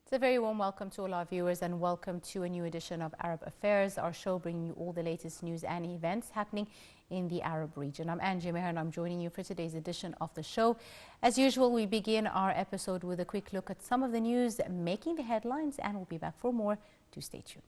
It's a very warm welcome to all our viewers and welcome to a new edition of Arab Affairs, our show bringing you all the latest news and events happening in the Arab region. I'm Angie Meher and I'm joining you for today's edition of the show. As usual, we begin our episode with a quick look at some of the news making the headlines, and we'll be back for more. Do stay tuned.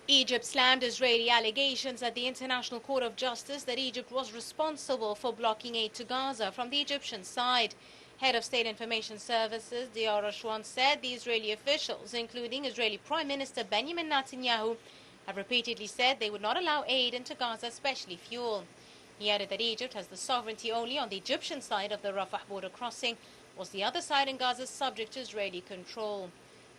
Egypt slammed Israeli allegations at the International Court of Justice that Egypt was responsible for blocking aid to Gaza from the Egyptian side. Head of State Information Services, Diar Ashwan, said the Israeli officials, including Israeli Prime Minister Benjamin Netanyahu, have repeatedly said they would not allow aid into Gaza, especially fuel. He added that Egypt has the sovereignty only on the Egyptian side of the Rafah border crossing, whilst the other side in Gaza is subject to Israeli control.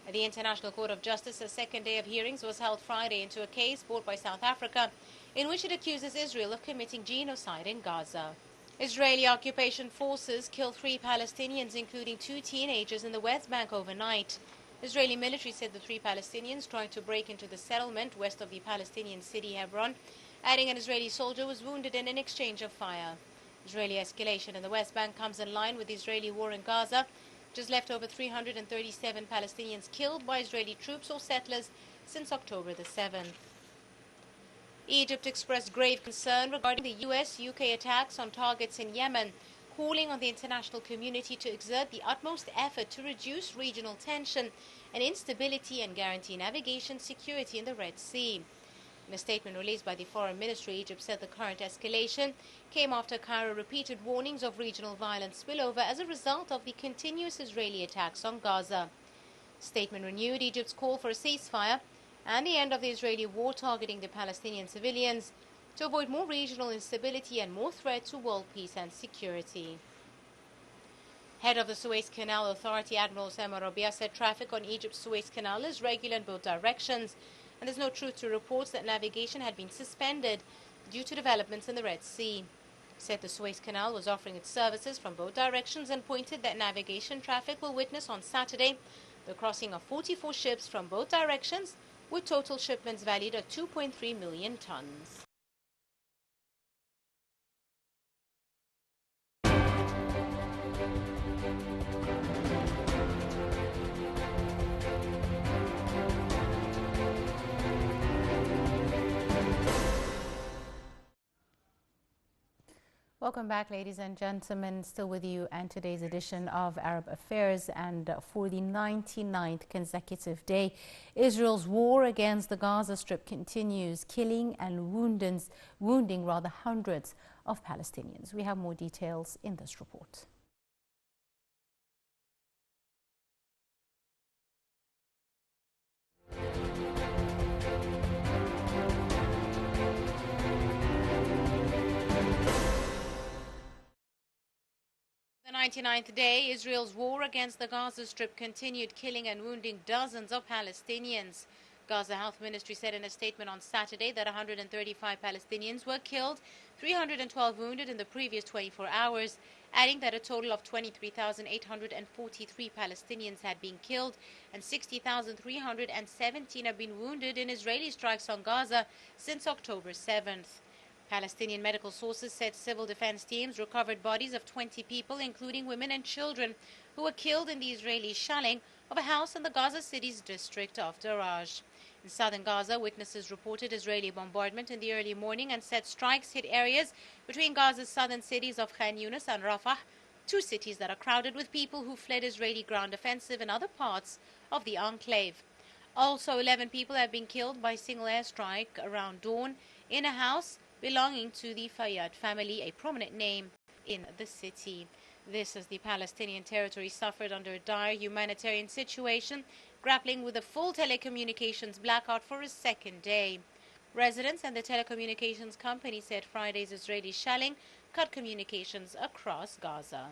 At the International Court of Justice, a second day of hearings was held Friday into a case brought by South Africa, in which it accuses Israel of committing genocide in Gaza. Israeli occupation forces killed 3 Palestinians, including 2 teenagers, in the West Bank overnight. Israeli military said the 3 Palestinians tried to break into the settlement west of the Palestinian city Hebron, adding an Israeli soldier was wounded in an exchange of fire. Israeli escalation in the West Bank comes in line with the Israeli war in Gaza, which has left over 337 Palestinians killed by Israeli troops or settlers since October the 7th. Egypt expressed grave concern regarding the US-UK attacks on targets in Yemen, calling on the international community to exert the utmost effort to reduce regional tension and instability and guarantee navigation security in the Red Sea. In a statement released by the Foreign Ministry, Egypt said the current escalation came after Cairo repeated warnings of regional violence spillover as a result of the continuous Israeli attacks on Gaza. The statement renewed Egypt's call for a ceasefire and the end of the Israeli war targeting the Palestinian civilians to avoid more regional instability and more threat to world peace and security. Head of the Suez Canal Authority, Admiral Osama Rabia, said traffic on Egypt's Suez Canal is regular in both directions, and there's no truth to reports that navigation had been suspended due to developments in the Red Sea. He said the Suez Canal was offering its services from both directions and pointed that navigation traffic will witness on Saturday the crossing of 44 ships from both directions, with total shipments valued at 2.3 million tons. Welcome back, ladies and gentlemen. Still with you and today's edition of Arab Affairs. And for the 99th consecutive day, Israel's war against the Gaza Strip continues, killing and wounding hundreds of Palestinians. We have more details in this report. The 99th day, Israel's war against the Gaza Strip continued, killing and wounding dozens of Palestinians. Gaza Health Ministry said in a statement on Saturday that 135 Palestinians were killed, 312 wounded in the previous 24 hours, adding that a total of 23,843 Palestinians had been killed and 60,317 have been wounded in Israeli strikes on Gaza since October 7th. Palestinian medical sources said civil defense teams recovered bodies of 20 people, including women and children, who were killed in the Israeli shelling of a house in the Gaza City's district of Daraj. In southern Gaza, witnesses reported Israeli bombardment in the early morning and said strikes hit areas between Gaza's southern cities of Khan Yunis and Rafah, 2 cities that are crowded with people who fled Israeli ground offensive in other parts of the enclave. Also, 11 people have been killed by a single airstrike around dawn in a house belonging to the Fayyad family, a prominent name in the city. This as the Palestinian territory suffered under a dire humanitarian situation, grappling with a full telecommunications blackout for a second day. Residents and the telecommunications company said Friday's Israeli shelling cut communications across Gaza.